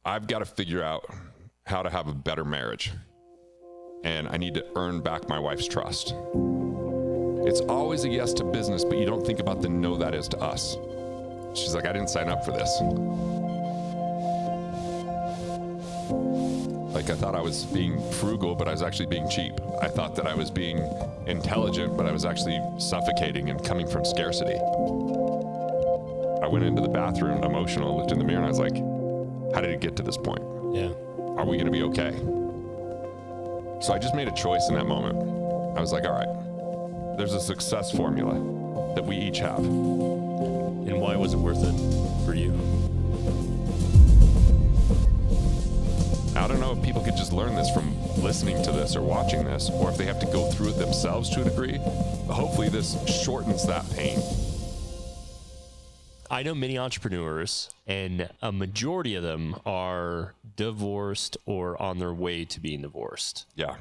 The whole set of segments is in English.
I've got to figure out how to have a better marriage. And I need to earn back my wife's trust. It's always a yes to business, but you don't think about the no that is to us. She's like, I didn't sign up for this. Like, I thought I was being frugal, but I was actually being cheap. I thought that I was being intelligent, but I was actually suffocating and coming from scarcity. I went into the bathroom emotional, looked in the mirror, and I was like, how did it get to this point? Yeah. Are we going to be okay? So I just made a choice in that moment. I was like, all right, there's a success formula that we each have. And why was it worth it for you? I don't know if people could just learn this from listening to this or watching this, or if they have to go through it themselves to a degree. But hopefully this shortens that pain. I know many entrepreneurs, and a majority of them are divorced or on their way to being divorced. Yeah.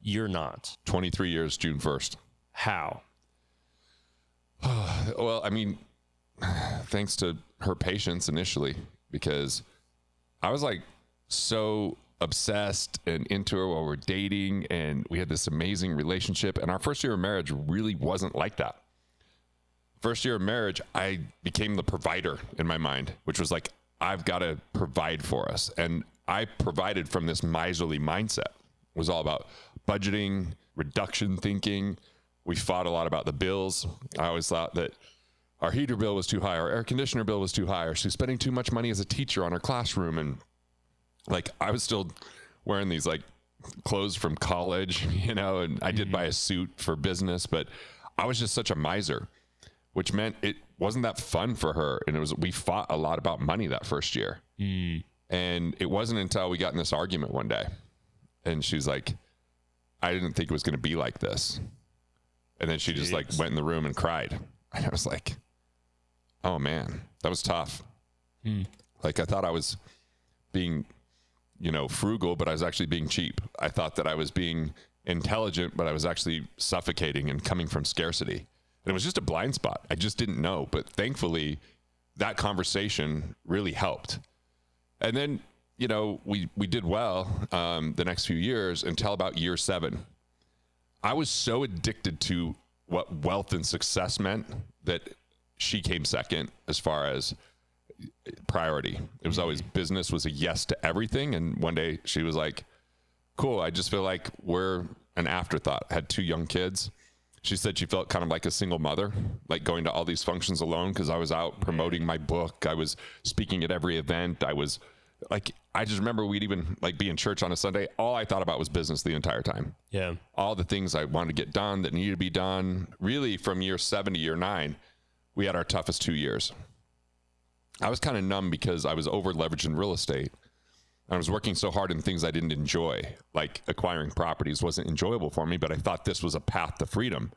You're not. 23 years, June 1st. How? Well, I mean, thanks to her patience initially, because I was like so obsessed and into her while we're dating, and we had this amazing relationship. And our first year of marriage really wasn't like that. First year of marriage, I became the provider in my mind, which was like, I've got to provide for us. And I provided from this miserly mindset. It was all about budgeting, reduction thinking. We fought a lot about the bills. I always thought that our heater bill was too high, our air conditioner bill was too high, or she was spending too much money as a teacher on her classroom. And like, I was still wearing these like clothes from college, you know, and I did buy a suit for business, but I was just such a miser, which meant it wasn't that fun for her. And we fought a lot about money that first year. And it wasn't until we got in this argument one day and she's like, I didn't think it was going to be like this. And then she just like went in the room and cried. And I was like, oh man, that was tough. Like, I thought I was being, you know, frugal, but I was actually being cheap. I thought that I was being intelligent, but I was actually suffocating and coming from scarcity. And it was just a blind spot. I just didn't know. But thankfully, that conversation really helped. And then, you know, we did well the next few years until about year 7. I was so addicted to what wealth and success meant that she came second as far as priority. It was always business was a yes to everything. And one day she was like, cool, I just feel like we're an afterthought. I had 2 young kids. She said she felt kind of like a single mother, like going to all these functions alone because I was out promoting my book. I was speaking at every event. I was like, I just remember we'd even like be in church on a Sunday. All I thought about was business the entire time. Yeah. All the things I wanted to get done that needed to be done. Really, from year 7 to year 9, we had our toughest 2 years. I was kind of numb because I was over leveraged in real estate. I was working so hard in things I didn't enjoy, like acquiring properties wasn't enjoyable for me, but I thought this was a path to freedom.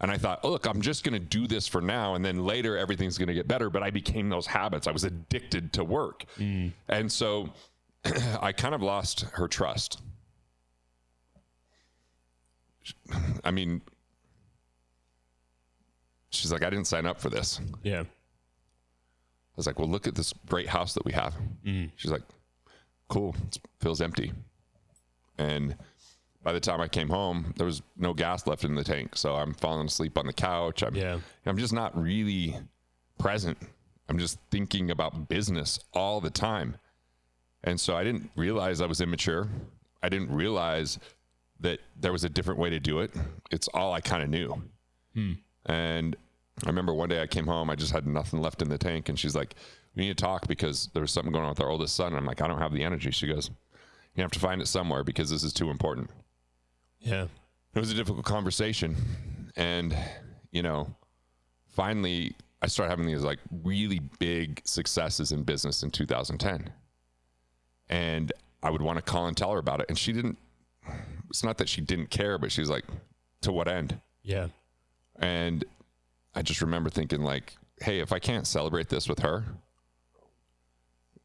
And I thought, oh, look, I'm just going to do this for now, and then later everything's going to get better. But I became those habits. I was addicted to work. And so I kind of lost her trust. I mean, she's like, I didn't sign up for this. Yeah. I was like, well, look at this great house that we have. She's like, cool, it feels empty. And by the time I came home, there was no gas left in the tank. So I'm falling asleep on the couch. I'm just not really present. I'm just thinking about business all the time. And so I didn't realize I was immature. I didn't realize that there was a different way to do it. It's all I kind of knew. And I remember one day I came home, I just had nothing left in the tank. And she's like, we need to talk because there was something going on with our oldest son. And I'm like, I don't have the energy. She goes, you have to find it somewhere because this is too important. Yeah. It was a difficult conversation. And, you know, finally I started having these like really big successes in business in 2010. And I would want to call and tell her about it. And she didn't, it's not that she didn't care, but she was like, to what end? Yeah. And I just remember thinking like, hey, if I can't celebrate this with her,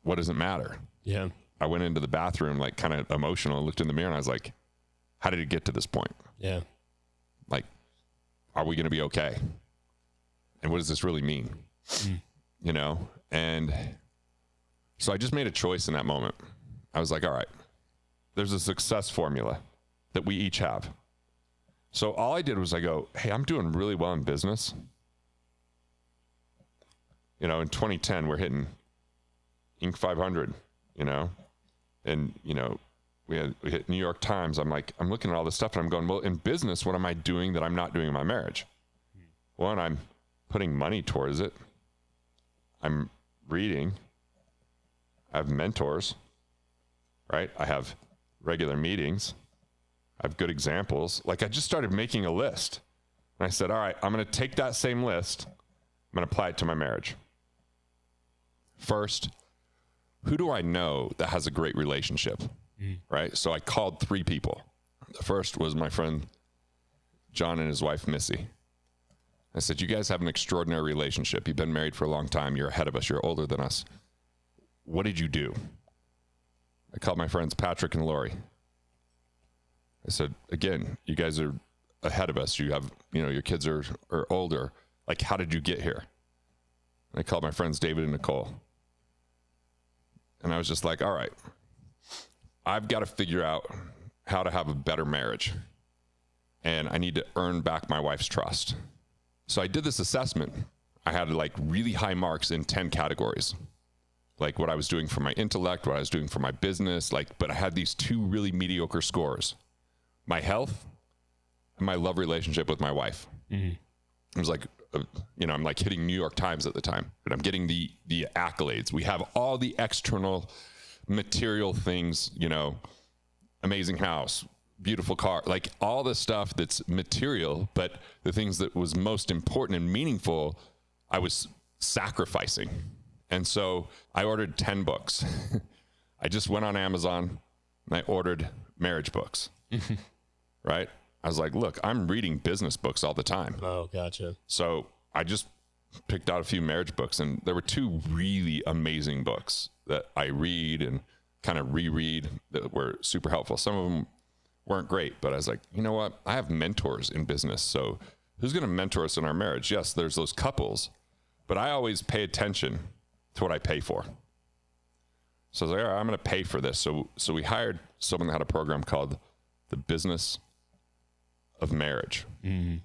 what does it matter? Yeah. I went into the bathroom, like kind of emotional, and looked in the mirror and I was like, how did it get to this point? Yeah. Like, are we going to be okay? And what does this really mean? You know? And So I just made a choice in that moment. I was like, all right, there's a success formula that we each have. So all I did was I go, hey, I'm doing really well in business. You know, in 2010, we're hitting Inc. 500, you know, and, you know, we hit New York Times. I'm looking at all this stuff and I'm going, well, in business, what am I doing that I'm not doing in my marriage? One, I'm putting money towards it. I'm reading. I have mentors, right? I have regular meetings. I have good examples. Like, I just started making a list. And I said, all right, I'm going to take that same list. I'm going to apply it to my marriage. First, who do I know that has a great relationship? Right? So I called 3 people. The first was my friend John and his wife, Missy. I said, you guys have an extraordinary relationship. You've been married for a long time. You're ahead of us. You're older than us. What did you do? I called my friends Patrick and Lori. I said, again, you guys are ahead of us. You have, you know, your kids are older. Like, how did you get here? And I called my friends David and Nicole. And I was just like, all right, I've got to figure out how to have a better marriage. And I need to earn back my wife's trust. So I did this assessment. I had like really high marks in 10 categories. Like what I was doing for my intellect, what I was doing for my business, but I had these 2 really mediocre scores. My health and my love relationship with my wife. Mm-hmm. It was like, you know, I'm like hitting New York Times at the time, but I'm getting the accolades. We have all the external material things, you know, amazing house, beautiful car, like all the stuff that's material, but the things that was most important and meaningful, I was sacrificing. And so I ordered 10 books. I just went on Amazon and I ordered marriage books, right? I was like, look, I'm reading business books all the time. Oh, gotcha. So I just picked out a few marriage books, and there were 2 really amazing books that I read and kind of reread that were super helpful. Some of them weren't great, but I was like, you know what? I have mentors in business. So who's going to mentor us in our marriage? Yes, there's those couples, but I always pay attention to what I pay for. So I was like, all right, I'm going to pay for this. So we hired someone that had a program called The Business of Marriage. Mm-hmm.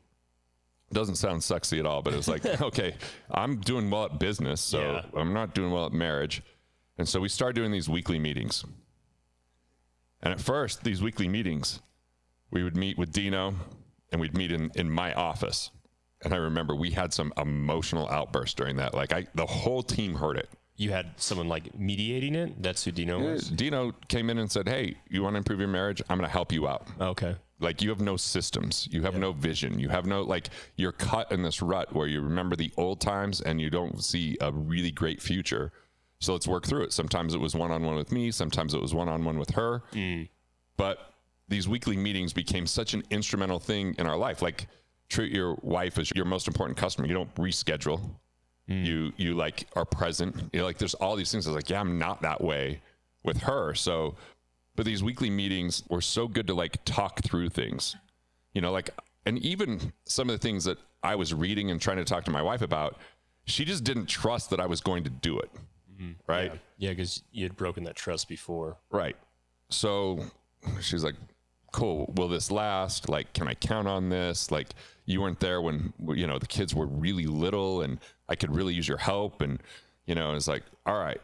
Doesn't sound sexy at all, but it was like, okay, I'm doing well at business, so I'm not doing well at marriage. And so we started doing these weekly meetings. And at first, these weekly meetings, we would meet with Dino and we'd meet in my office. And I remember we had some emotional outbursts during that. Like the whole team heard it. You had someone like mediating it? That's who Dino was? Dino came in and said, hey, you want to improve your marriage? I'm going to help you out. Okay. Like you have no systems. You have no vision. You have no, like, you're cut in this rut where you remember the old times and you don't see a really great future. So let's work through it. Sometimes it was one-on-one with me. Sometimes it was one-on-one with her. But these weekly meetings became such an instrumental thing in our life. Like, treat your wife as your most important customer. You don't reschedule. You like are present. You know, like there's all these things. I was like, yeah, I'm not that way with her. So, but these weekly meetings were so good to like talk through things, you know, like, and even some of the things that I was reading and trying to talk to my wife about, she just didn't trust that I was going to do it. Right. Yeah. Because you had broken that trust before. Right. So she's like, cool. Will this last? Like, can I count on this? Like, you weren't there when, you know, the kids were really little and I could really use your help. And, you know, it's like, all right.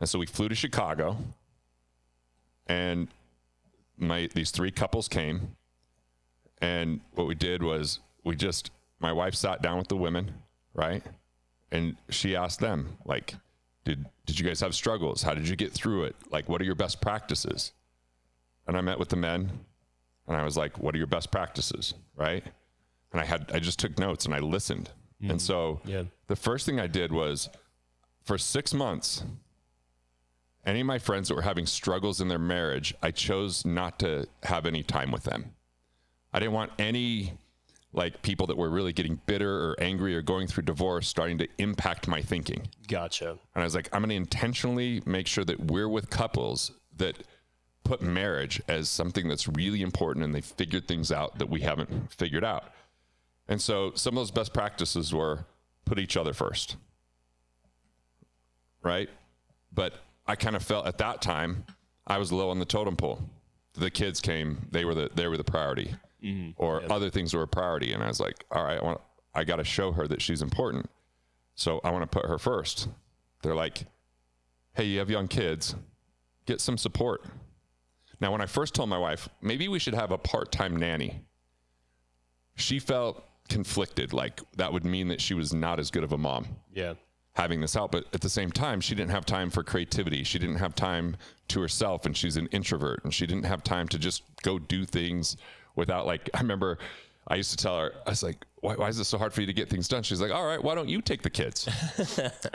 And so we flew to Chicago and these 3 couples came. And what we did was my wife sat down with the women, right? And she asked them, like, did you guys have struggles? How did you get through it? Like, what are your best practices? And I met with the men and I was like, what are your best practices? Right. And I just took notes and I listened. And so the first thing I did was for 6 months, any of my friends that were having struggles in their marriage, I chose not to have any time with them. I didn't want any like people that were really getting bitter or angry or going through divorce starting to impact my thinking. Gotcha. And I was like, I'm going to intentionally make sure that we're with couples that put marriage as something that's really important and they figured things out that we haven't figured out. And so some of those best practices were put each other first, right? But I kind of felt at that time I was low on the totem pole. The kids came, they were the priority, or other things were a priority. And I was like, all right, I got to show her that she's important. So I want to put her first. They're like, hey, you have young kids, get some support. Now, when I first told my wife, maybe we should have a part-time nanny, she felt conflicted. Like that would mean that she was not as good of a mom. Yeah. Having this out, but at the same time, she didn't have time for creativity. She didn't have time to herself, and she's an introvert, and she didn't have time to just go do things without, like, I remember I used to tell her, I was like, why is this so hard for you to get things done? She's like, all right, why don't you take the kids?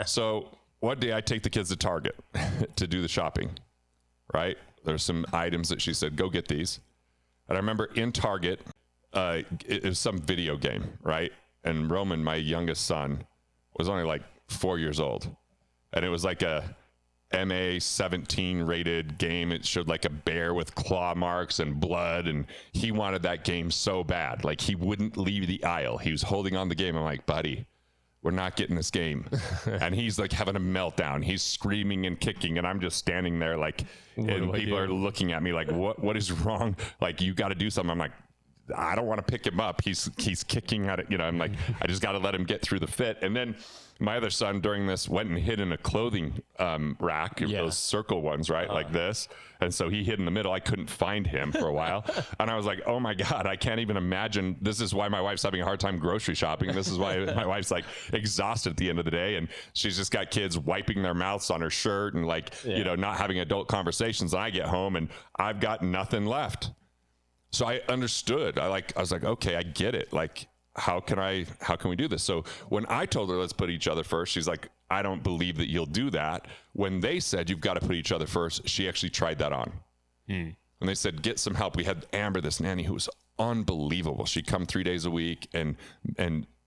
So one day I take the kids to Target to do the shopping, right? There's some items that she said, go get these. And I remember in Target, it was some video game, right? And Roman, my youngest son, was only like 4 years old, and it was like a MA-17 rated game. It showed like a bear with claw marks and blood, and he wanted that game so bad. Like he wouldn't leave the aisle. He was holding on the game. I'm like, buddy, we're not getting this game. And he's like having a meltdown. He's screaming and kicking, and I'm just standing there like, and people are looking at me like, what is wrong? Like, you got to do something. I'm like, I don't want to pick him up. He's kicking at it. You know, I'm like, I just got to let him get through the fit. And then my other son during this went and hid in a clothing rack, those circle ones, right? Like this. And so he hid in the middle. I couldn't find him for a while. And I was like, oh my God, I can't even imagine. This is why my wife's having a hard time grocery shopping. This is why my wife's like exhausted at the end of the day. And she's just got kids wiping their mouths on her shirt and like, you know, not having adult conversations. And I get home and I've got nothing left. So I understood. I was like, okay, I get it. Like, how can we do this? So when I told her, let's put each other first, she's like, I don't believe that you'll do that. When they said, you've got to put each other first, she actually tried that on. And they said, get some help. We had Amber, this nanny who was unbelievable. She'd come 3 days a week and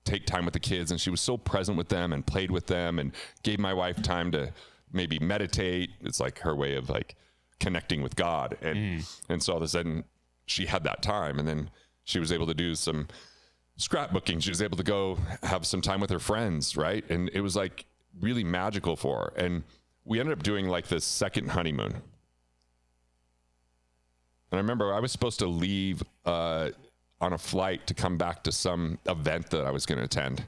take time with the kids. And she was so present with them and played with them and gave my wife time to maybe meditate. It's like her way of like connecting with God. And so all of a sudden she had that time, and then she was able to do some scrapbooking. She was able to go have some time with her friends, right? And it was like really magical for her. And we ended up doing like this second honeymoon. And I remember I was supposed to leave on a flight to come back to some event that I was going to attend.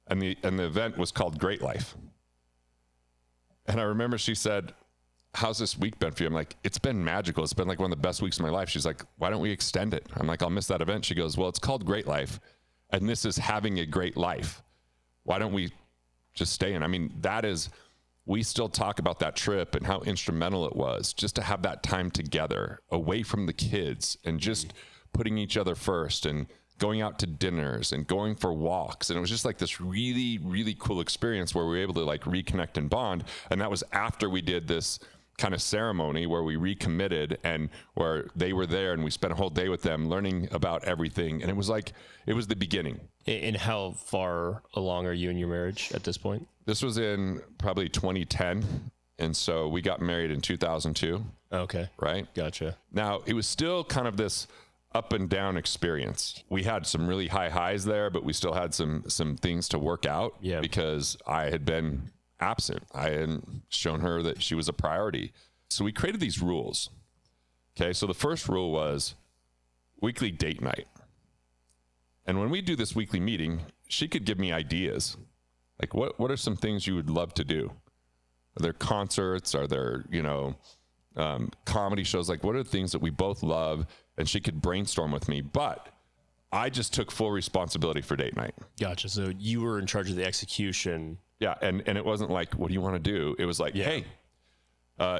And the event was called Great Life. And I remember she said, how's this week been for you? I'm like, it's been magical. It's been like one of the best weeks of my life. She's like, why don't we extend it? I'm like, I'll miss that event. She goes, well, it's called Great Life, and this is having a great life. Why don't we just stay in? I mean, we still talk about that trip and how instrumental it was just to have that time together away from the kids and just putting each other first and going out to dinners and going for walks. And it was just like this really, really cool experience where we were able to like reconnect and bond. And that was after we did this kind of ceremony where we recommitted and where they were there and we spent a whole day with them learning about everything. And it was the beginning. And how far along are you in your marriage at this point? This was in probably 2010. And so we got married in 2002. Okay. Right? Gotcha. Now, it was still kind of this up and down experience. We had some really high highs there, but we still had some things to work out because I had been absent. I hadn't shown her that she was a priority. So we created these rules. Okay, so the first rule was weekly date night. And when we do this weekly meeting, she could give me ideas. Like, what are some things you would love to do? Are there concerts? Are there, comedy shows? Like, what are the things that we both love? And she could brainstorm with me. But I just took full responsibility for date night. Gotcha. So you were in charge of the execution. Yeah, and it wasn't like, what do you want to do? It was like, hey,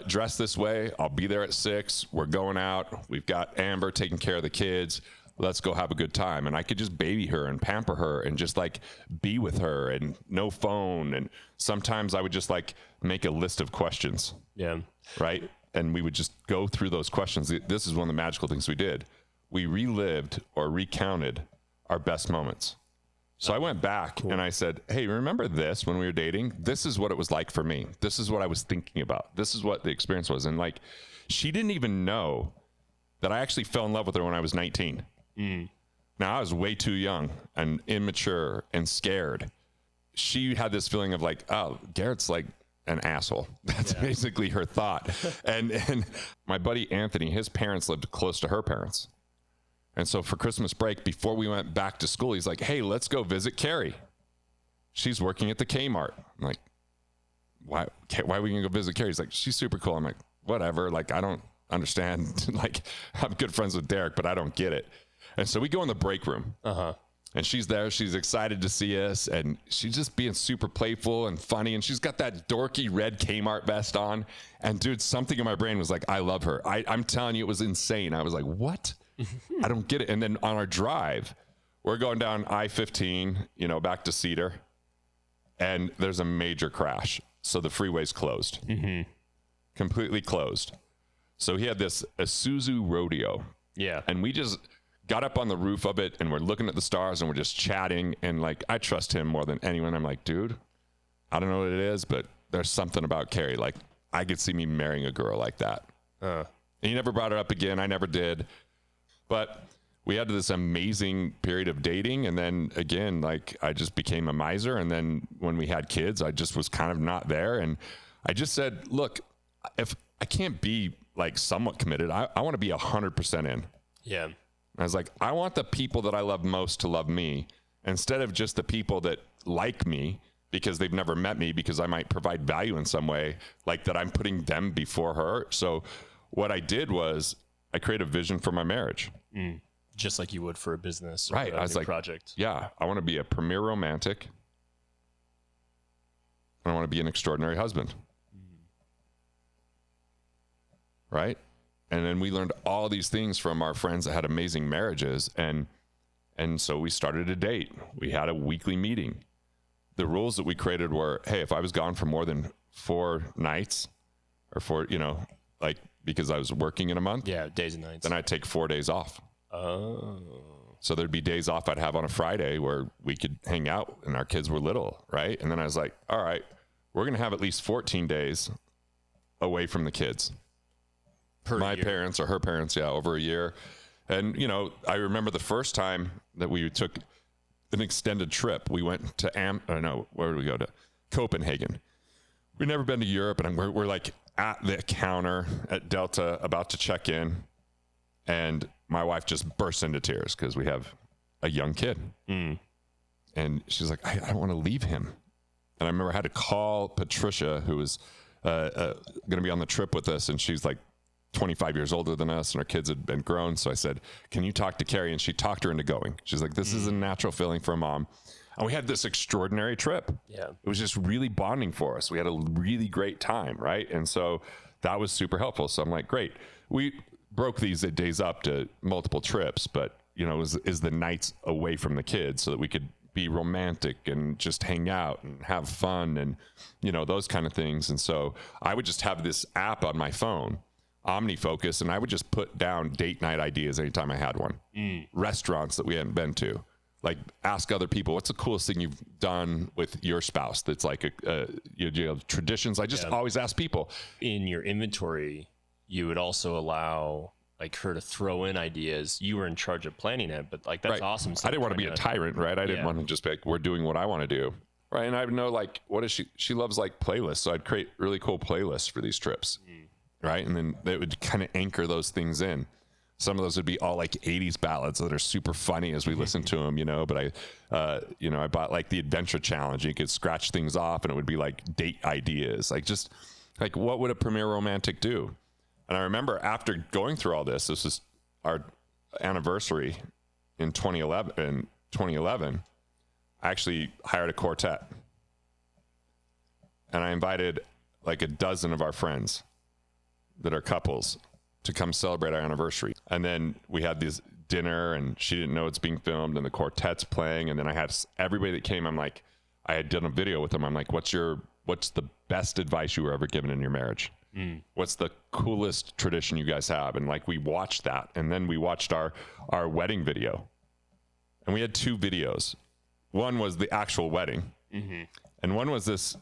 dress this way. I'll be there at 6. We're going out. We've got Amber taking care of the kids. Let's go have a good time. And I could just baby her and pamper her and just like be with her and no phone. And sometimes I would just like make a list of questions. Yeah. Right? And we would just go through those questions. This is one of the magical things we did. We relived or recounted our best moments. So I went back and I said, hey, remember this when we were dating? This is what it was like for me. This is what I was thinking about. This is what the experience was. And like, she didn't even know that I actually fell in love with her when I was 19. Now I was way too young and immature and scared. She had this feeling of like, oh, Garrett's like an asshole. That's basically her thought. And my buddy Anthony, his parents lived close to her parents. And so for Christmas break, before we went back to school, he's like, hey, let's go visit Carrie. She's working at the Kmart. I'm like, why are we going to go visit Carrie? He's like, she's super cool. I'm like, whatever. Like, I don't understand. Like, I'm good friends with Derek, but I don't get it. And so we go in the break room. And she's there. She's excited to see us. And she's just being super playful and funny. And she's got that dorky red Kmart vest on. And dude, something in my brain was like, I love her. I'm telling you, it was insane. I was like, what? I don't get it. And then on our drive, we're going down I-15, you know, back to Cedar. And there's a major crash. So the freeway's closed. Completely closed. So he had this Isuzu Rodeo. Yeah. And we just got up on the roof of it and we're looking at the stars and we're just chatting. And like, I trust him more than anyone. I'm like, dude, I don't know what it is, but there's something about Carrie. Like, I could see me marrying a girl like that. And he never brought it up again. I never did. But we had this amazing period of dating. And then again, like, I just became a miser. And then when we had kids, I just was kind of not there. And I just said, look, if I can't be like somewhat committed, I want to be 100% in. Yeah. I was like, I want the people that I love most to love me instead of just the people that like me because they've never met me because I might provide value in some way, like that I'm putting them before her. So what I did was I created a vision for my marriage. Just like you would for a business or Right. a I was new like, project. yeah, I want to be a premier romantic. And I want to be an extraordinary husband. Right. And then we learned all these things from our friends that had amazing marriages. And so we started a date. We had a weekly meeting. The rules that we created were, hey, if I was gone for more than 4 nights or 4, you know, like because I was working in a month. Yeah, days and nights. Then I'd take 4 days off. Oh. So there'd be days off I'd have on a Friday where we could hang out and our kids were little. Right. And then I was like, all right, we're going to have at least 14 days away from the kids. My parents or her parents, over a year. And, you know, I remember the first time that we took an extended trip. We went to where did we go? To Copenhagen. We'd never been to Europe, and we're like at the counter at Delta about to check in. And my wife just burst into tears because we have a young kid. And she's like, I don't want to leave him. And I remember I had to call Patricia, who was going to be on the trip with us. And she's like 25 years older than us, and our kids had been grown. So I said, can you talk to Carrie? And she talked her into going. She's like, this is a natural feeling for a mom. And we had this extraordinary trip. Yeah. It was just really bonding for us. We had a really great time, right? And so that was super helpful. So I'm like, great. We broke these days up to multiple trips, but, you know, is the nights away from the kids so that we could be romantic and just hang out and have fun and, you know, those kind of things. And so I would just have this app on my phone, OmniFocus, and I would just put down date night ideas anytime I had one. Restaurants that we hadn't been to, like ask other people, what's the coolest thing you've done with your spouse? That's like you have traditions. I just always ask people. In your inventory, you would also allow like her to throw in ideas. You were in charge of planning it, but like that's awesome. I didn't want to be a tyrant, right? I didn't want to just be like, we're doing what I want to do. Right. And I would know like, what is she loves like playlists. So I'd create really cool playlists for these trips. Right. And then they would kind of anchor those things in. Some of those would be all like 80s ballads that are super funny as we listen to them, you know, but I bought like the adventure challenge. You could scratch things off and it would be like date ideas, like just like, what would a premier romantic do? And I remember after going through all this is our anniversary in 2011, I actually hired a quartet and I invited like a dozen of our friends that are couples to come celebrate our anniversary. And then we had this dinner and she didn't know it's being filmed and the quartet's playing. And then I had everybody that came, I had done a video with them. I'm like, what's the best advice you were ever given in your marriage? What's the coolest tradition you guys have? And like, we watched that. And then we watched our wedding video and we had 2 videos. One was the actual wedding. And one was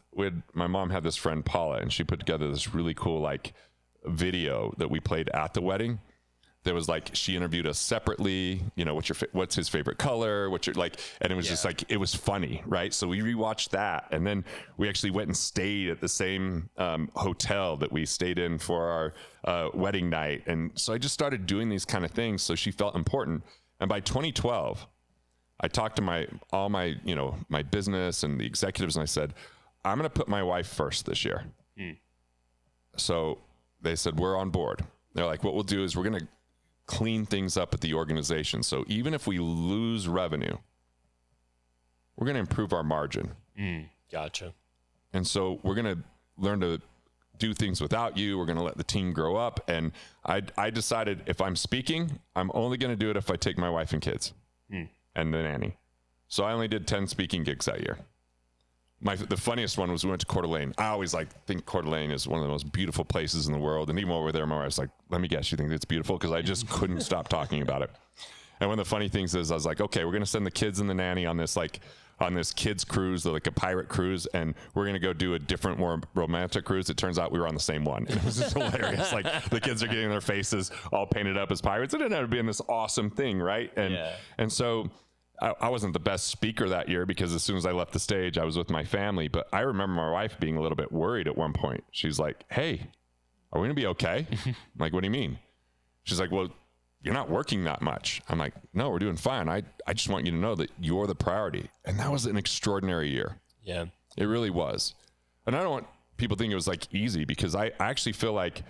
my mom had this friend Paula and she put together this really cool, like, video that we played at the wedding there was like, she interviewed us separately, you know, what's his favorite color, what's your like, and it was just like, it was funny, right? So we rewatched that, and then we actually went and stayed at the same hotel that we stayed in for our wedding night. And so I just started doing these kind of things, so she felt important. And by 2012, I talked to all my business and the executives, and I said, I'm going to put my wife first this year. So they said, we're on board. They're like, what we'll do is we're going to clean things up at the organization. So even if we lose revenue, we're going to improve our margin. Gotcha. And so we're going to learn to do things without you. We're going to let the team grow up. And I decided, if I'm speaking, I'm only going to do it if I take my wife and kids and the nanny. So I only did 10 speaking gigs that year. The funniest one was we went to Coeur d'Alene. I always think Coeur d'Alene is one of the most beautiful places in the world. And even while we're there, my wife's like, let me guess, you think it's beautiful? Because I just couldn't stop talking about it. And one of the funny things is, I was like, okay, we're going to send the kids and the nanny on this kids cruise, like a pirate cruise, and we're going to go do a different, more romantic cruise. It turns out we were on the same one. And it was just hilarious. Like, the kids are getting their faces all painted up as pirates. It ended up being this awesome thing, right? And so I wasn't the best speaker that year, because as soon as I left the stage, I was with my family. But I remember my wife being a little bit worried at one point. She's like, hey, are we going to be okay? I'm like, what do you mean? She's like, well, you're not working that much. I'm like, no, we're doing fine. I just want you to know that you're the priority. And that was an extraordinary year. Yeah. It really was. And I don't want people to think it was like easy, because I actually feel like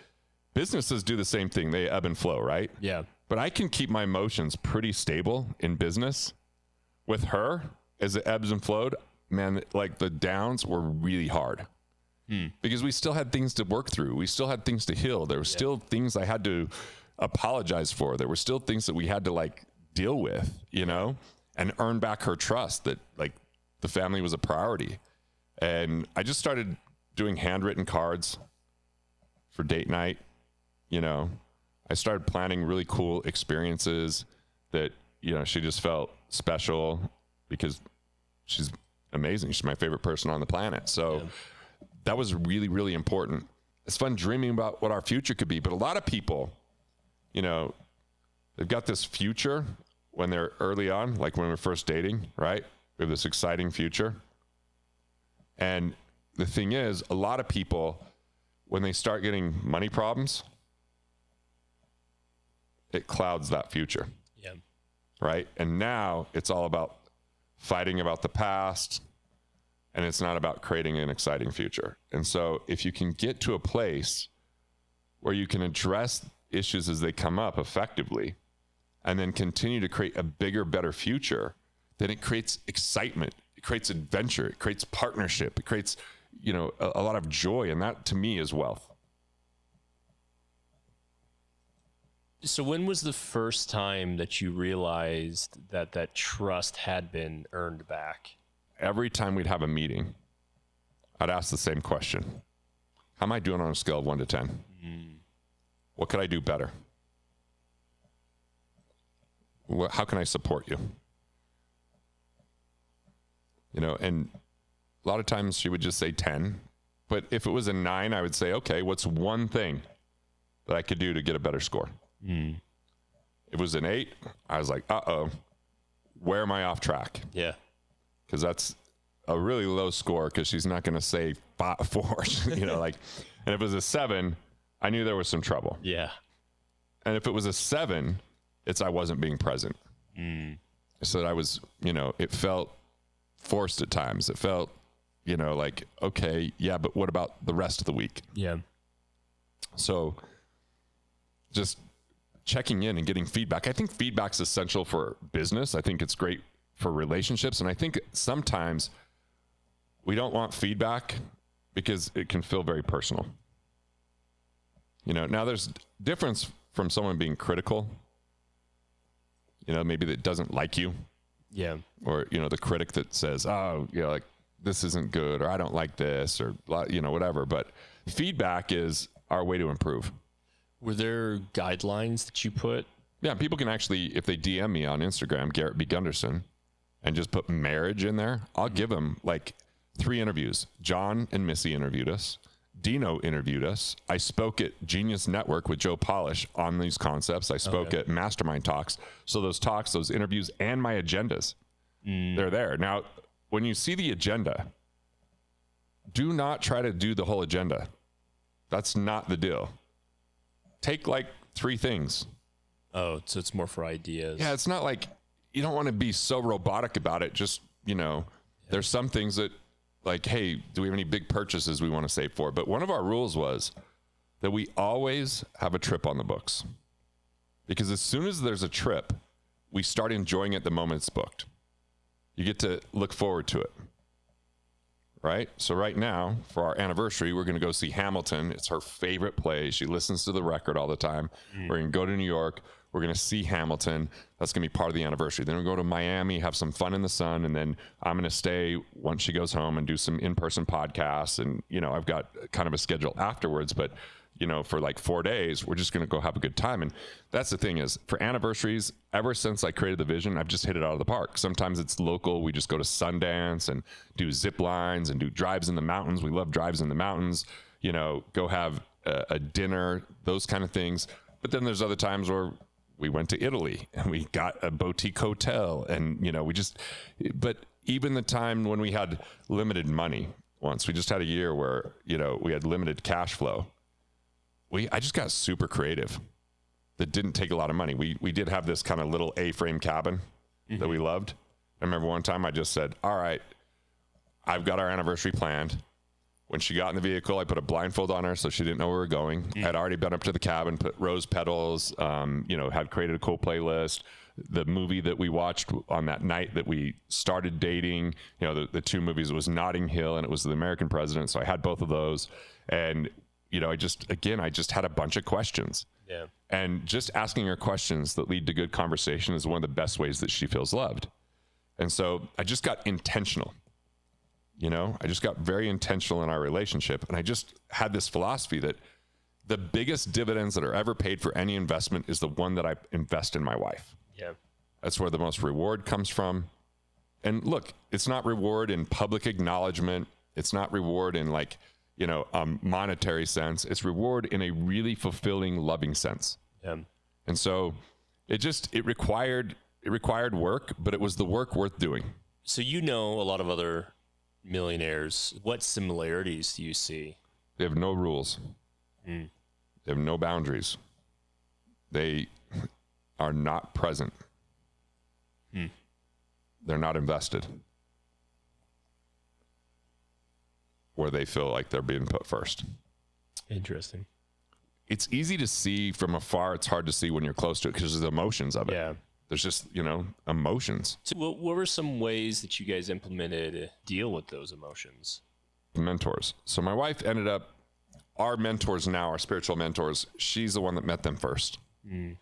businesses do the same thing. They ebb and flow, right? Yeah. But I can keep my emotions pretty stable in business. With her, as it ebbs and flowed, man, like the downs were really hard because we still had things to work through. We still had things to heal. There were still things I had to apologize for. There were still things that we had to like deal with, you know, and earn back her trust that like the family was a priority. And I just started doing handwritten cards for date night. You know, I started planning really cool experiences that, you know, she just felt special because she's amazing. She's my favorite person on the planet. So that was really, really important. It's fun dreaming about what our future could be. But a lot of people, you know, they've got this future when they're early on, like when we're first dating, right? We have this exciting future. And the thing is, a lot of people, when they start getting money problems, it clouds that future. Yeah. Right? And now it's all about fighting about the past, and it's not about creating an exciting future. And so if you can get to a place where you can address issues as they come up effectively, and then continue to create a bigger, better future, then it creates excitement, it creates adventure, it creates partnership, it creates, you know, a lot of joy. And that to me is wealth. So when was the first time that you realized that trust had been earned back? Every time we'd have a meeting, I'd ask the same question. How am I doing on a scale of 1 to 10? What could I do better? How can I support you? You know, and a lot of times she would just say 10. But if it was a 9, I would say, okay, what's one thing that I could do to get a better score? If it was an 8, I was like, uh-oh, where am I off track? Yeah. Because that's a really low score, because she's not going to say 4, you know, like, and if it was a 7, I knew there was some trouble. Yeah. And if it was a 7, it's I wasn't being present. So that I was, you know, it felt forced at times. It felt, you know, like, okay, yeah, but what about the rest of the week? Yeah. So just checking in and getting feedback. I think feedback's essential for business. I think it's great for relationships. And I think sometimes we don't want feedback because it can feel very personal. You know, now there's difference from someone being critical, you know, maybe that doesn't like you. Yeah. Or, you know, the critic that says, oh, you know, like this isn't good, or I don't like this, or, you know, whatever. But feedback is our way to improve. Were there guidelines that you put? Yeah, people can actually, if they DM me on Instagram, Garrett B. Gunderson, and just put marriage in there, I'll give them like 3 interviews. John and Missy interviewed us. Dino interviewed us. I spoke at Genius Network with Joe Polish on these concepts. I spoke at Mastermind Talks. So those talks, those interviews, and my agendas, they're there. Now, when you see the agenda, do not try to do the whole agenda. That's not the deal. Take like 3 things. Oh, so it's more for ideas. Yeah, it's not like you don't want to be so robotic about it. Just, there's some things that like, hey, do we have any big purchases we want to save for? But one of our rules was that we always have a trip on the books. Because as soon as there's a trip, we start enjoying it the moment it's booked. You get to look forward to it. Right? So right now, for our anniversary, we're going to go see Hamilton. It's her favorite play. She listens to the record all the time. We're going to go to New York. We're going to see Hamilton. That's going to be part of the anniversary. Then we'll go to Miami, have some fun in the sun. And then I'm going to stay once she goes home and do some in-person podcasts. And, I've got kind of a schedule afterwards. But, for like 4 days, we're just going to go have a good time. And that's the thing is, for anniversaries, ever since I created the vision, I've just hit it out of the park. Sometimes it's local. We just go to Sundance and do zip lines and do drives in the mountains. We love drives in the mountains, go have a dinner, those kind of things. But then there's other times where we went to Italy and we got a boutique hotel and, but even the time when we had limited money once, we just had a year where, we had limited cash flow. I just got super creative. That didn't take a lot of money. We did have this kind of little A-frame cabin that we loved. I remember one time I just said, all right, I've got our anniversary planned. When she got in the vehicle, I put a blindfold on her so she didn't know where we were going. I'd already been up to the cabin, put rose petals, had created a cool playlist. The movie that we watched on that night that we started dating, the 2 movies, it was Notting Hill and it was The American President. So I had both of those. And, I just had a bunch of questions. Yeah. And just asking her questions that lead to good conversation is one of the best ways that she feels loved. And so I just got intentional. I just got very intentional in our relationship. And I just had this philosophy that the biggest dividends that are ever paid for any investment is the one that I invest in my wife. Yeah. That's where the most reward comes from. And look, it's not reward in public acknowledgement. It's not reward in a monetary sense. It's reward in a really fulfilling, loving sense. Yeah. And so it required work, but it was the work worth doing. So a lot of other millionaires. What similarities do you see? They have no rules. They have no boundaries. They are not present. They're not invested. Where they feel like they're being put first. Interesting. It's easy to see from afar. It's hard to see when you're close to it because there's the emotions of it. Yeah. There's just, emotions. So what were some ways that you guys implemented to deal with those emotions? Mentors. So my wife ended up, our mentors now, our spiritual mentors, she's the one that met them first. And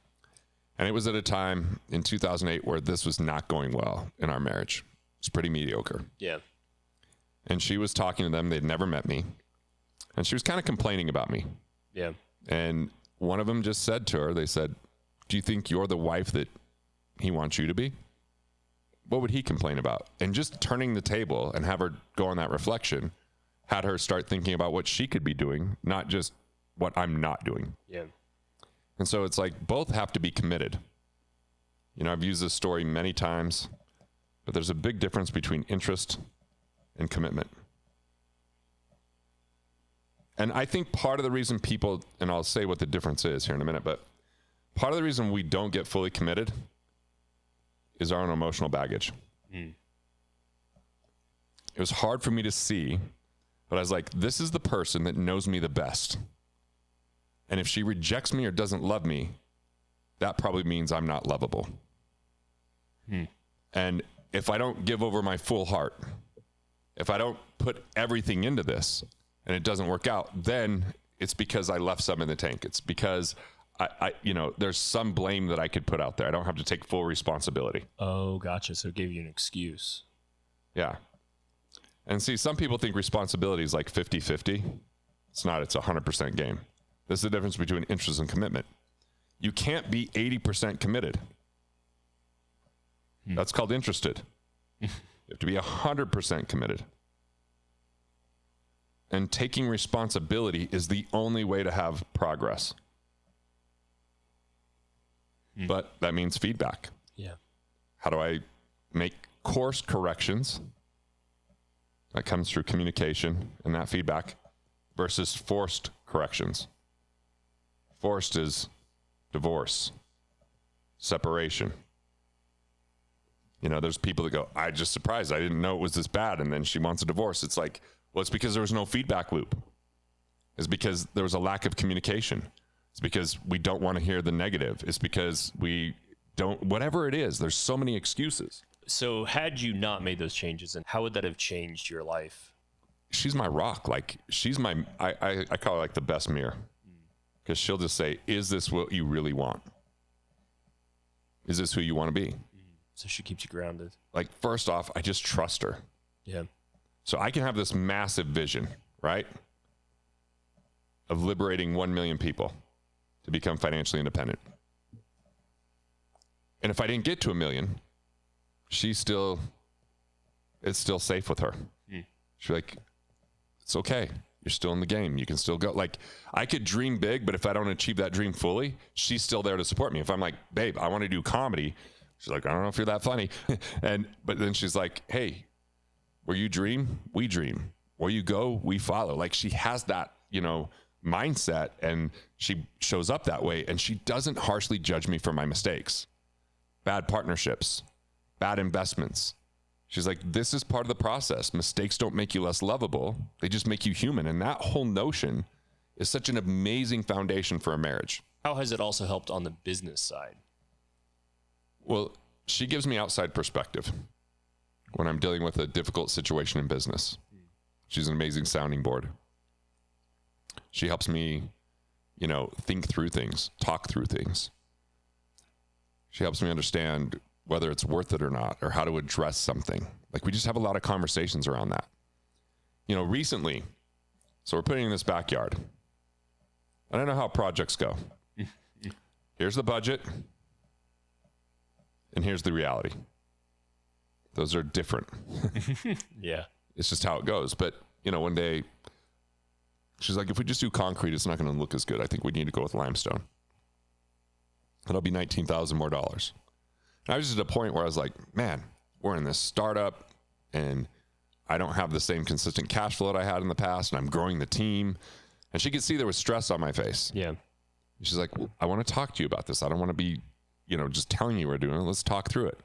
it was at a time in 2008 where this was not going well in our marriage. It was pretty mediocre. Yeah. And she was talking to them. They'd never met me. And she was kind of complaining about me. Yeah. And one of them just said to her, they said, do you think you're the wife that he wants you to be? What would he complain about? And just turning the table and have her go on that reflection had her start thinking about what she could be doing, not just what I'm not doing. Yeah. And so it's like both have to be committed. I've used this story many times, but there's a big difference between interest and commitment. And I think part of the reason people, and I'll say what the difference is here in a minute, but part of the reason we don't get fully committed is our own emotional baggage. It was hard for me to see, but I was like, this is the person that knows me the best. And if she rejects me or doesn't love me, that probably means I'm not lovable. And if I don't give over my full heart, if I don't put everything into this and it doesn't work out, then it's because I left some in the tank. It's because I there's some blame that I could put out there. I don't have to take full responsibility. Oh, gotcha. So it gave you an excuse. Yeah. And see, some people think responsibility is like 50-50. It's not. It's a 100% game. This is the difference between interest and commitment. You can't be 80% committed. That's called interested. You have to be 100% committed. And taking responsibility is the only way to have progress. But that means feedback. Yeah. How do I make course corrections? That comes through communication and that feedback versus forced corrections. Forced is divorce, separation. You know, there's people that go, I just surprised. I didn't know it was this bad. And then she wants a divorce. It's like, well, it's because there was no feedback loop. It's because there was a lack of communication. It's because we don't want to hear the negative. It's because we don't, whatever it is, there's so many excuses. So had you not made those changes, and how would that have changed your life? She's my rock. Like she's my, I call her like the best mirror, because she'll just say, is this what you really want? Is this who you want to be? So she keeps you grounded. Like, first off, I just trust her. Yeah. So I can have this massive vision, right? Of liberating 1 million people to become financially independent. And if I didn't get to 1 million, it's still safe with her. She's like, it's okay. You're still in the game. You can still go. Like, I could dream big, but if I don't achieve that dream fully, she's still there to support me. If I'm like, babe, I want to do comedy. She's like, I don't know if you're that funny. But then she's like, hey, where you dream, we dream. Where you go, we follow. Like, she has that, mindset, and she shows up that way, and she doesn't harshly judge me for my mistakes, bad partnerships, bad investments. She's like, this is part of the process. Mistakes don't make you less lovable. They just make you human. And that whole notion is such an amazing foundation for a marriage. How has it also helped on the business side? Well, she gives me outside perspective when I'm dealing with a difficult situation in business. She's an amazing sounding board. She helps me, think through things, talk through things. She helps me understand whether it's worth it or not, or how to address something. Like, we just have a lot of conversations around that. Recently, so we're putting in this backyard. I don't know how projects go. Here's the budget, and here's the reality. Those are different. Yeah. It's just how it goes. But, one day, she's like, if we just do concrete, it's not going to look as good. I think we need to go with limestone. That'll be $19,000 more. And I was just at a point where I was like, man, we're in this startup, and I don't have the same consistent cash flow that I had in the past, and I'm growing the team. And she could see there was stress on my face. Yeah. She's like, well, I want to talk to you about this. I don't want to be, just telling you we're doing it. Let's talk through it.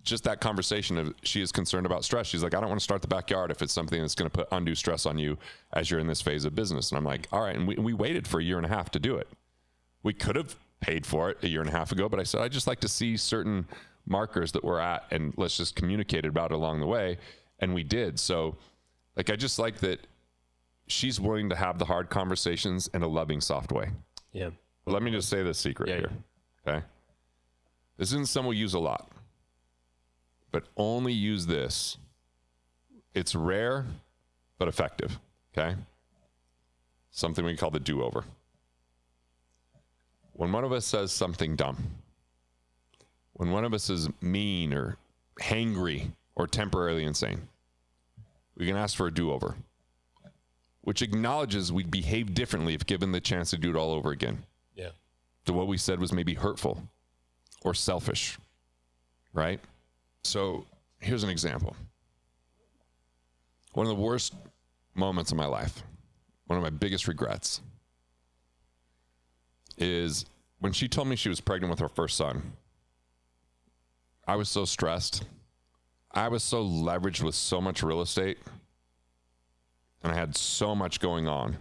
Just that conversation of, she is concerned about stress. She's like, I don't want to start the backyard if it's something that's going to put undue stress on you as you're in this phase of business. And I'm like, all right. And we waited for 1.5 years to do it. We could have paid for it 1.5 years ago, but I said, I just like to see certain markers that we're at, and let's just communicate about it along the way. And we did. So, like, I just like that she's willing to have the hard conversations in a loving, soft way. Yeah. But let me just say this secret here. Okay. This isn't something we use a lot, but only use this. It's rare, but effective. Okay. Something we call the do-over. When one of us says something dumb, when one of us is mean or hangry or temporarily insane, we can ask for a do-over, which acknowledges we'd behave differently if given the chance to do it all over again. Yeah. So what we said was maybe hurtful or selfish, right? So here's an example. One of the worst moments of my life, one of my biggest regrets, is when she told me she was pregnant with her first son. I was so stressed. I was so leveraged with so much real estate, and I had so much going on.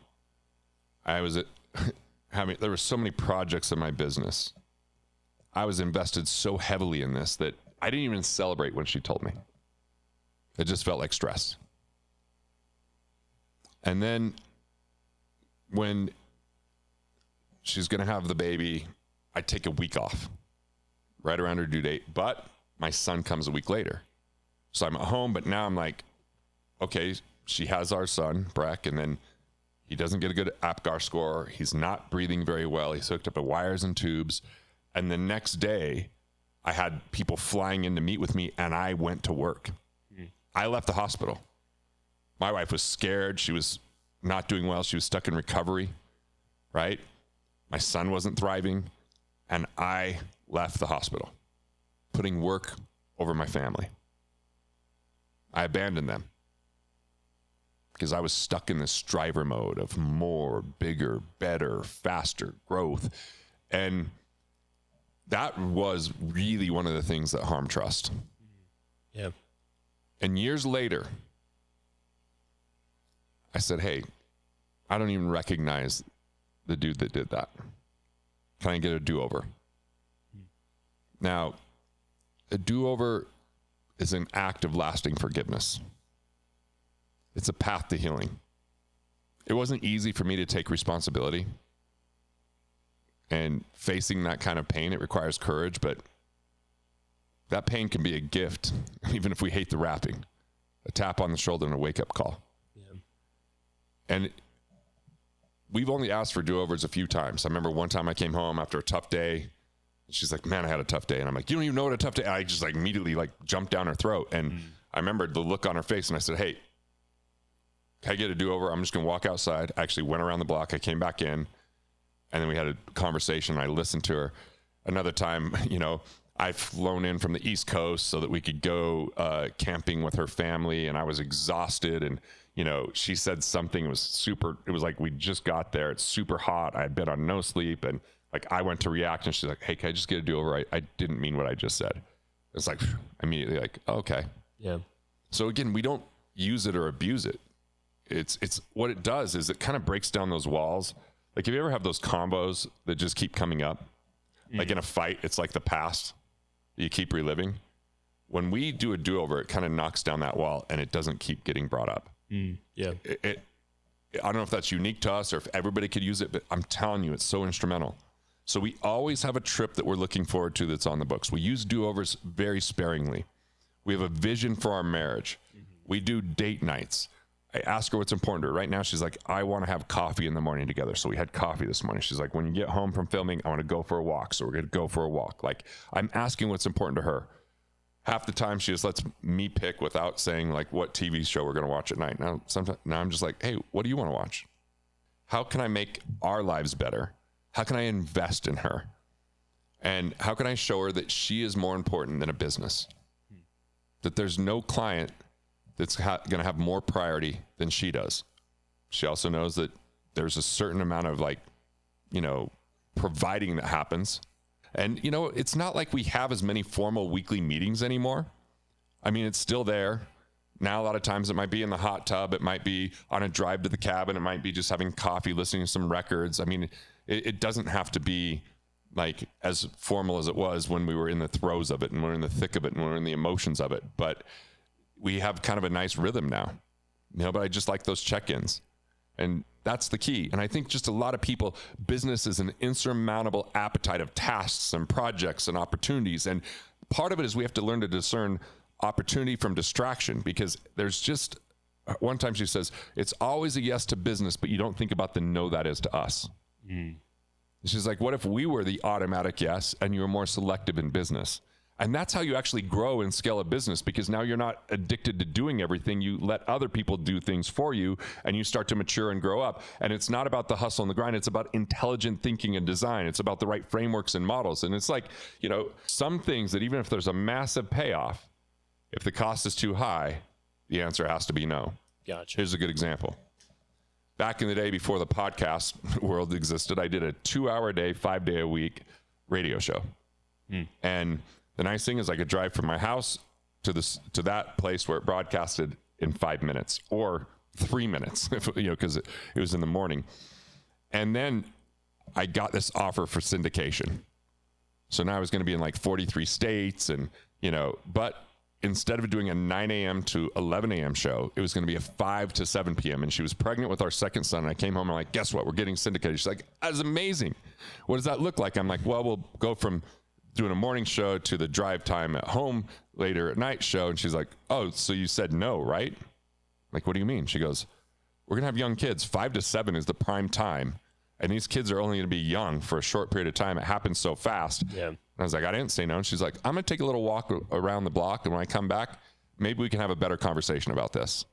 There were so many projects in my business. I was invested so heavily in this that I didn't even celebrate when she told me. It just felt like stress. And then when she's going to have the baby, I take a week off right around her due date, but my son comes a week later. So I'm at home, but now I'm like, okay, she has our son, Breck, and then he doesn't get a good APGAR score. He's not breathing very well. He's hooked up to wires and tubes. And the next day, I had people flying in to meet with me, and I went to work. I left the hospital. My wife was scared. She was not doing well. She was stuck in recovery, right? My son wasn't thriving, and I left the hospital, putting work over my family. I abandoned them because I was stuck in this striver mode of more, bigger, better, faster growth. And that was really one of the things that harmed trust. Yeah. And years later, I said, hey, I don't even recognize the dude that did that. Can I get a do-over? Now, a do-over is an act of lasting forgiveness. It's a path to healing. It wasn't easy for me to take responsibility. And facing that kind of pain, it requires courage, but that pain can be a gift, even if we hate the wrapping. A tap on the shoulder and a wake-up call. Yeah. And we've only asked for do-overs a few times. I remember one time I came home after a tough day. And she's like, man, I had a tough day. And I'm like, you don't even know what a tough day. I just like immediately like jumped down her throat. And I remember the look on her face. And I said, hey, can I get a do-over? I'm just going to walk outside. I actually went around the block. I came back in. And then we had a conversation. I listened to her. Another time, you know, I've flown in from the East Coast so that we could go camping with her family. And I was exhausted. And, you know, she said something. It was like we just got there. It's super hot. I had been on no sleep. And like I went to react. And she's like, hey, can I just get a do-over? I didn't mean what I just said. It's like immediately like, oh, okay. Yeah. So again, we don't use it or abuse it. It's what it does is it kind of breaks down those walls. Like, if you ever have those combos that just keep coming up, like in a fight, it's like the past you keep reliving. When we do a do-over, it kind of knocks down that wall and it doesn't keep getting brought up. Yeah. I don't know if that's unique to us or if everybody could use it, but I'm telling you, it's so instrumental. So we always have a trip that we're looking forward to that's on the books. We use do-overs very sparingly. We have a vision for our marriage. We do date nights. I ask her what's important to her. Right now, she's like, I want to have coffee in the morning together. So we had coffee this morning. She's like, when you get home from filming, I want to go for a walk. So we're going to go for a walk. Like, I'm asking what's important to her. Half the time, she just lets me pick without saying, like, what TV show we're going to watch at night. Now I'm just like, hey, what do you want to watch? How can I make our lives better? How can I invest in her? And how can I show her that she is more important than a business? That there's no client that's going to have more priority than she does. She also knows that there's a certain amount of like, you know, providing that happens. And, you know, it's not like we have as many formal weekly meetings anymore. I mean, it's still there. Now, a lot of times it might be in the hot tub. It might be on a drive to the cabin. It might be just having coffee, listening to some records. I mean, it doesn't have to be like as formal as it was when we were in the throes of it and we're in the thick of it and we're in the emotions of it. But we have kind of a nice rhythm now, you know, but I just like those check-ins. And that's the key. And I think just a lot of people, business is an insurmountable appetite of tasks and projects and opportunities. And part of it is we have to learn to discern opportunity from distraction, because there's just, one time she says, it's always a yes to business, but you don't think about the no that is to us. She's like, what if we were the automatic yes and you were more selective in business? And that's how you actually grow and scale a business, because now you're not addicted to doing everything. You let other people do things for you and you start to mature and grow up. And it's not about the hustle and the grind. It's about intelligent thinking and design. It's about the right frameworks and models. And it's like, you know, some things that even if there's a massive payoff, if the cost is too high, the answer has to be no. Gotcha. Here's a good example. Back in the day before the podcast world existed, I did a 2-hour-a-day, 5-day-a-week radio show. And the nice thing is I could drive from my house to that place where it broadcasted in 5 minutes or 3 minutes, you know, because it was in the morning. And then I got this offer for syndication. So now I was going to be in like 43 states and, you know, but instead of doing a 9 a.m. to 11 a.m. show, it was going to be a 5 to 7 p.m. And she was pregnant with our second son. And I came home and I'm like, guess what? We're getting syndicated. She's like, that's amazing. What does that look like? I'm like, well, we'll go from doing a morning show to the drive time at home later at night show. And she's like, oh, so you said no, right? Like, what do you mean? She goes, we're going to have young kids. 5 to 7 is the prime time. And these kids are only going to be young for a short period of time. It happens so fast. Yeah. And I was like, I didn't say no. And she's like, I'm going to take a little walk around the block. And when I come back, maybe we can have a better conversation about this.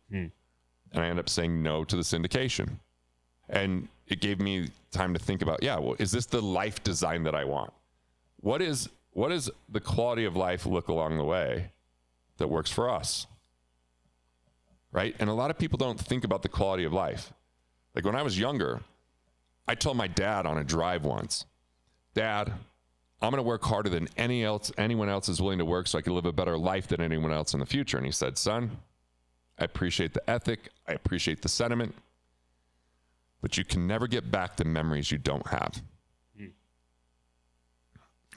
and I ended up saying no to the syndication. And it gave me time to think about, well, is this the life design that I want? What is the quality of life look along the way that works for us? Right? And a lot of people don't think about the quality of life. Like when I was younger, I told my dad on a drive once, Dad, I'm going to work harder than anyone else is willing to work so I can live a better life than anyone else in the future. And he said, son, I appreciate the ethic. I appreciate the sentiment, but you can never get back the memories you don't have. And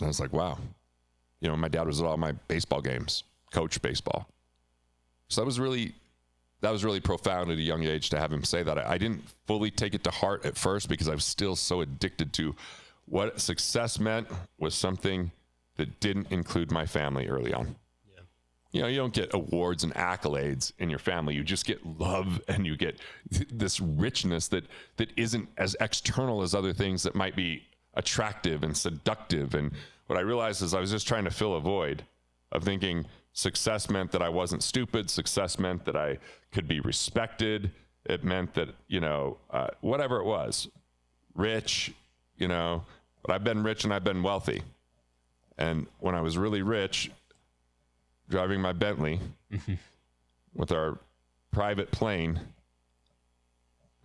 I was like, wow. You know, my dad was at all my baseball games, coached baseball. So that was really profound at a young age to have him say that. I didn't fully take it to heart at first because I was still so addicted to what success meant was something that didn't include my family early on. Yeah. You know, you don't get awards and accolades in your family. You just get love, and you get this richness that isn't as external as other things that might be attractive and seductive. And what I realized is I was just trying to fill a void of thinking success meant that I wasn't stupid. Success meant that I could be respected. It meant that, whatever it was, rich, but I've been rich and I've been wealthy. And when I was really rich, driving my Bentley with our private plane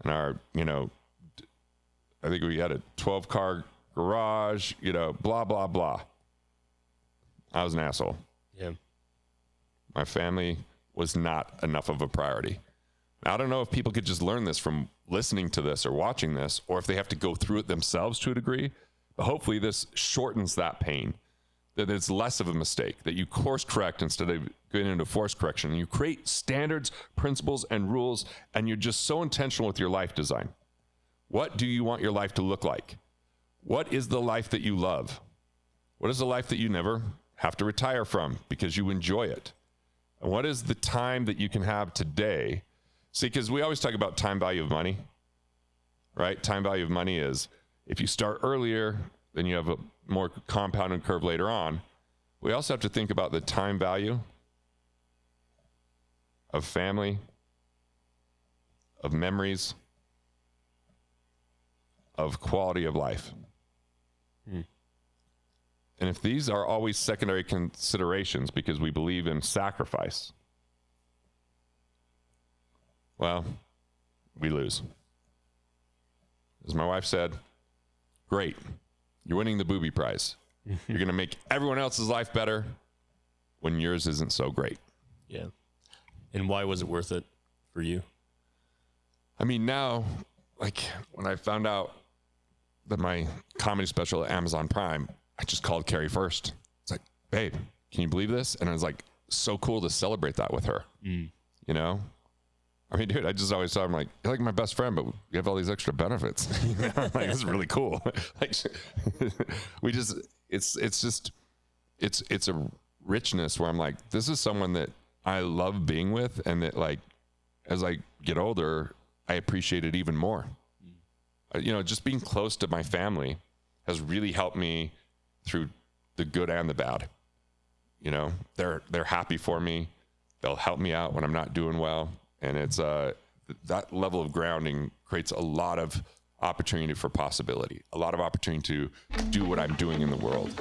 and our, I think we had a 12-car garage, blah, blah, blah. I was an asshole. Yeah. My family was not enough of a priority. I don't know if people could just learn this from listening to this or watching this, or if they have to go through it themselves to a degree. But hopefully this shortens that pain, that it's less of a mistake, that you course correct instead of going into force correction. You create standards, principles, and rules, and you're just so intentional with your life design. What do you want your life to look like? What is the life that you love? What is the life that you never have to retire from because you enjoy it? And what is the time that you can have today? See, because we always talk about time value of money, right? Time value of money is if you start earlier, then you have a more compounded curve later on. We also have to think about the time value of family, of memories, of quality of life. And if these are always secondary considerations because we believe in sacrifice, well, we lose. As my wife said, great, you're winning the booby prize. You're going to make everyone else's life better when yours isn't so great. Yeah. And why was it worth it for you? I mean, now, like when I found out that my comedy special at Amazon Prime, I just called Carrie first. It's like, babe, can you believe this? And it was like so cool to celebrate that with her. I mean, dude, I just always thought, I'm like, you're like my best friend, but you have all these extra benefits. Like, this is really cool. Like, it's a richness where I'm like, this is someone that I love being with, and that, like, as I get older, I appreciate it even more. Just being close to my family has really helped me through the good and the bad. They're happy for me. They'll help me out when I'm not doing well. And it's that level of grounding creates a lot of opportunity for possibility, a lot of opportunity to do what I'm doing in the world.